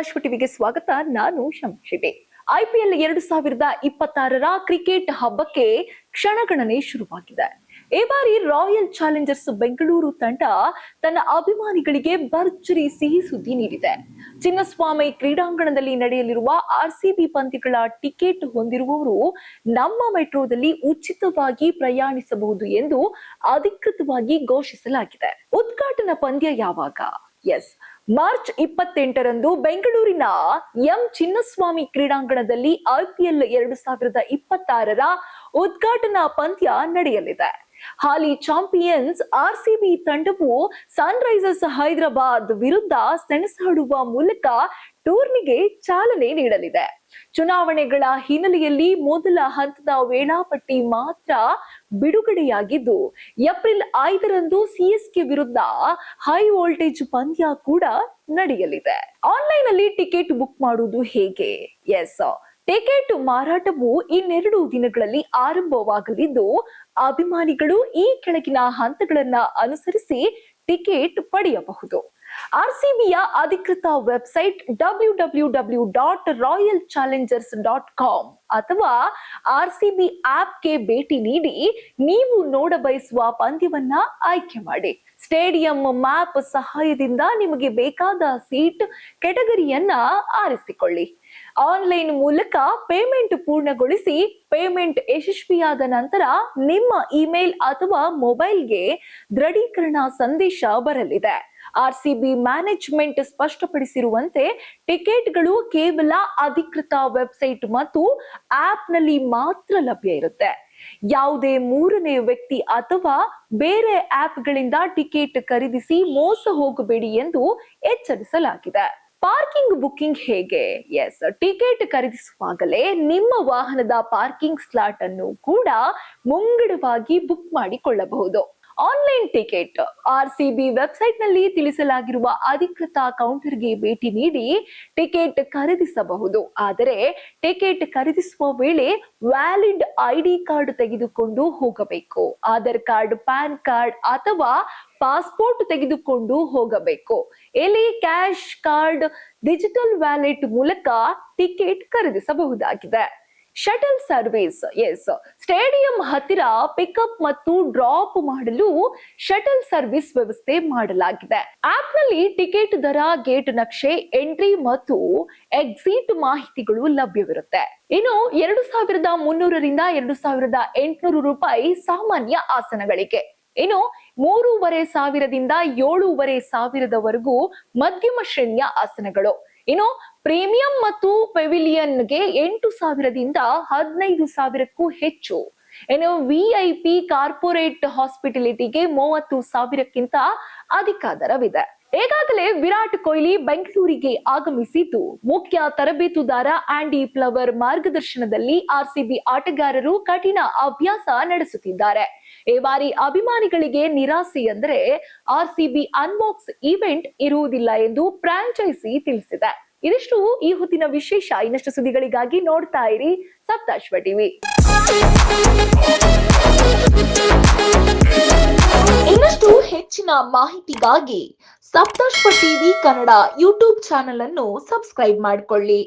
ಸಪ್ತಾಶ್ವ ಟಿವಿಗೆ ಸ್ವಾಗತ. ನಾನು ಶಂಶಿಟಿ. IPL 2026ರ ಕ್ರಿಕೆಟ್ ಹಬ್ಬಕ್ಕೆ ಕ್ಷಣಗಣನೆ ಶುರುವಾಗಿದೆ. ಈ ಬಾರಿ ರಾಯಲ್ ಚಾಲೆಂಜರ್ಸ್ ಬೆಂಗಳೂರು ತಂಡ ತನ್ನ ಅಭಿಮಾನಿಗಳಿಗೆ ಭರ್ಜರಿ ಸಿಹಿ ಸುದ್ದಿ ನೀಡಿದೆ. ಚಿನ್ನಸ್ವಾಮಿ ಕ್ರೀಡಾಂಗಣದಲ್ಲಿ ನಡೆಯಲಿರುವ RCB ಪಂದ್ಯಗಳ ಟಿಕೆಟ್ ಹೊಂದಿರುವವರು ನಮ್ಮ ಮೆಟ್ರೋದಲ್ಲಿ ಉಚಿತವಾಗಿ ಪ್ರಯಾಣಿಸಬಹುದು ಎಂದು ಅಧಿಕೃತವಾಗಿ ಘೋಷಿಸಲಾಗಿದೆ. ಉದ್ಘಾಟನಾ ಪಂದ್ಯ ಯಾವಾಗ? ಮಾರ್ಚ್ 28ರಂದು ಬೆಂಗಳೂರಿನ ಚಿನ್ನಸ್ವಾಮಿ ಕ್ರೀಡಾಂಗಣದಲ್ಲಿ IPL 2026ರ ಉದ್ಘಾಟನಾ ಪಂದ್ಯ ನಡೆಯಲಿದೆ. ಹಾಲಿ ಚಾಂಪಿಯನ್ಸ್ RCB ತಂಡವು ಸನ್ರೈಸರ್ಸ್ ಹೈದರಾಬಾದ್ ವಿರುದ್ಧ ಸೆಣಸಾಡುವ ಮೂಲಕ ಟೂರ್ನಿಗೆ ಚಾಲನೆ ನೀಡಲಿದೆ. ಚುನಾವಣೆಗಳ ಹಿನ್ನೆಲೆಯಲ್ಲಿ ಮೊದಲ ಹಂತದ ವೇಳಾಪಟ್ಟಿ ಮಾತ್ರ ಬಿಡುಗಡೆಯಾಗಿದ್ದು, ಏಪ್ರಿಲ್ 5ರಂದು CSK ವಿರುದ್ಧ ಹೈ ವೋಲ್ಟೇಜ್ ಪಂದ್ಯ ಕೂಡ ನಡೆಯಲಿದೆ. ಆನ್ಲೈನ್ ಅಲ್ಲಿ ಟಿಕೆಟ್ ಬುಕ್ ಮಾಡುವುದು ಹೇಗೆ? ಟಿಕೆಟ್ ಮಾರಾಟವು ಇನ್ನೆರಡು ದಿನಗಳಲ್ಲಿ ಆರಂಭವಾಗಲಿದ್ದು, ಅಭಿಮಾನಿಗಳು ಈ ಕೆಳಗಿನ ಹಂತಗಳನ್ನ ಅನುಸರಿಸಿ ಟಿಕೆಟ್ ಪಡೆಯಬಹುದು. RCBಯ ಅಧಿಕೃತ ವೆಬ್ಸೈಟ್ www.royalchallengers.com ಅಥವಾ RCB ಆಪ್ಗೆ ಭೇಟಿ ನೀಡಿ ನೀವು ನೋಡಬಯಸುವ ಪಂದ್ಯವನ್ನ ಆಯ್ಕೆ ಮಾಡಿ. ಸ್ಟೇಡಿಯಂ ಮ್ಯಾಪ್ ಸಹಾಯದಿಂದ ನಿಮಗೆ ಬೇಕಾದ ಸೀಟ್ ಕೆಟಗರಿಯನ್ನ ಆರಿಸಿಕೊಳ್ಳಿ. ಆನ್ಲೈನ್ ಮೂಲಕ ಪೇಮೆಂಟ್ ಪೂರ್ಣಗೊಳಿಸಿ. ಪೇಮೆಂಟ್ ಯಶಸ್ವಿಯಾದ ನಂತರ ನಿಮ್ಮ ಇಮೇಲ್ ಅಥವಾ ಮೊಬೈಲ್ಗೆ ದೃಢೀಕರಣ ಸಂದೇಶ ಬರಲಿದೆ. RCB ಮ್ಯಾನೇಜ್ಮೆಂಟ್ ಸ್ಪಷ್ಟಪಡಿಸಿರುವಂತೆ ಟಿಕೆಟ್ಗಳು ಕೇವಲ ಅಧಿಕೃತ ವೆಬ್ಸೈಟ್ ಮತ್ತು ಆಪ್ನಲ್ಲಿ ಮಾತ್ರ ಲಭ್ಯ ಇರುತ್ತೆ. ಯಾವುದೇ ಮೂರನೇ ವ್ಯಕ್ತಿ ಅಥವಾ ಬೇರೆ ಆಪ್ಗಳಿಂದ ಟಿಕೆಟ್ ಖರೀದಿಸಿ ಮೋಸ ಹೋಗಬೇಡಿ ಎಂದು ಎಚ್ಚರಿಸಲಾಗಿದೆ. ಪಾರ್ಕಿಂಗ್ ಬುಕಿಂಗ್ ಹೇಗೆ? ಟಿಕೆಟ್ ಖರೀದಿಸುವಾಗಲೇ ನಿಮ್ಮ ವಾಹನದ ಪಾರ್ಕಿಂಗ್ ಸ್ಲಾಟ್ ಅನ್ನು ಕೂಡ ಮುಂಗಡವಾಗಿ ಬುಕ್ ಮಾಡಿಕೊಳ್ಳಬಹುದು. ಆನ್ಲೈನ್ ಟಿಕೆಟ್ RCB ವೆಬ್ಸೈಟ್ ನಲ್ಲಿ ತಿಳಿಸಲಾಗಿರುವ ಅಧಿಕೃತ ಕೌಂಟರ್ಗೆ ಭೇಟಿ ನೀಡಿ ಟಿಕೆಟ್ ಖರೀದಿಸಬಹುದು. ಆದರೆ ಟಿಕೆಟ್ ಖರೀದಿಸುವ ವೇಳೆ ವ್ಯಾಲಿಡ್ ID ಕಾರ್ಡ್ ತೆಗೆದುಕೊಂಡು ಹೋಗಬೇಕು. ಆಧಾರ್ ಕಾರ್ಡ್, ಪ್ಯಾನ್ ಕಾರ್ಡ್ ಅಥವಾ ಪಾಸ್ಪೋರ್ಟ್ ತೆಗೆದುಕೊಂಡು ಹೋಗಬೇಕು. ಇಲ್ಲಿ ಕ್ಯಾಶ್ ಕಾರ್ಡ್, ಡಿಜಿಟಲ್ ವ್ಯಾಲೆಟ್ ಮೂಲಕ ಟಿಕೆಟ್ ಖರೀದಿಸಬಹುದಾಗಿದೆ. Shuttle service. ಸ್ಟೇಡಿಯಂ ಹತ್ತಿರ ಪಿಕಪ್ ಮತ್ತು ಡ್ರಾಪ್ ಮಾಡಲು ಶಟಲ್ ಸರ್ವಿಸ್ ವ್ಯವಸ್ಥೆ ಮಾಡಲಾಗಿದೆ. ಆಪ್ ನಲ್ಲಿ ಟಿಕೆಟ್ ದರ, ಗೇಟ್ ನಕ್ಷೆ, ಎಂಟ್ರಿ ಮತ್ತು ಎಕ್ಸಿಟ್ ಮಾಹಿತಿಗಳು ಲಭ್ಯವಿರುತ್ತೆ. ಇನ್ನು 2300ರಿಂದ 2800 ರೂಪಾಯಿ ಸಾಮಾನ್ಯ ಆಸನಗಳಿಗೆ, ಇನ್ನು 3500ದಿಂದ 7500ವರೆಗೂ ಮಧ್ಯಮ ಶ್ರೇಣಿಯ ಆಸನಗಳು, ಇನ್ನು ಪ್ರೀಮಿಯಂ ಮತ್ತು ಪೆವಿಲಿಯನ್ಗೆ 8000ದಿಂದ 15000ಕ್ಕೂ ಹೆಚ್ಚು, ಇನ್ನು VIP ಕಾರ್ಪೊರೇಟ್ ಹಾಸ್ಪಿಟಾಲಿಟಿಗೆ 30,000ಕ್ಕಿಂತ ಅಧಿಕ ದರವಿದೆ. ಈಗಾಗಲೇ ವಿರಾಟ್ ಕೊಹ್ಲಿ ಬೆಂಗಳೂರಿಗೆ ಆಗಮಿಸಿದ್ದು, ಮುಖ್ಯ ತರಬೇತುದಾರ ಆಂಡಿ ಫ್ಲವರ್ ಮಾರ್ಗದರ್ಶನದಲ್ಲಿ RCB ಆಟಗಾರರು ಕಠಿಣ ಅಭ್ಯಾಸ ನಡೆಸುತ್ತಿದ್ದಾರೆ. ಈ ಬಾರಿ ಅಭಿಮಾನಿಗಳಿಗೆ ನಿರಾಸೆ ಎಂದರೆ RCB ಅನ್ಬಾಕ್ಸ್ ಇವೆಂಟ್ ಇರುವುದಿಲ್ಲ ಎಂದು ಫ್ರಾಂಚೈಸಿ ತಿಳಿಸಿದೆ. ಇದಿಷ್ಟು ಈ ಹೊತ್ತಿನ ವಿಶೇಷ. ಇನ್ನಷ್ಟು ಸುದ್ದಿಗಳಿಗಾಗಿ ನೋಡ್ತಾ ಇರಿ ಸಪ್ತಾಶ್ವ ಟಿವಿ. ಇನ್ನಷ್ಟು ಹೆಚ್ಚಿನ ಮಾಹಿತಿಗಾಗಿ Saptashwa TV Kannada YouTube channel ಅನ್ನು ಸಬ್ಸ್ಕ್ರೈಬ್ ಮಾಡಿಕೊಳ್ಳಿ.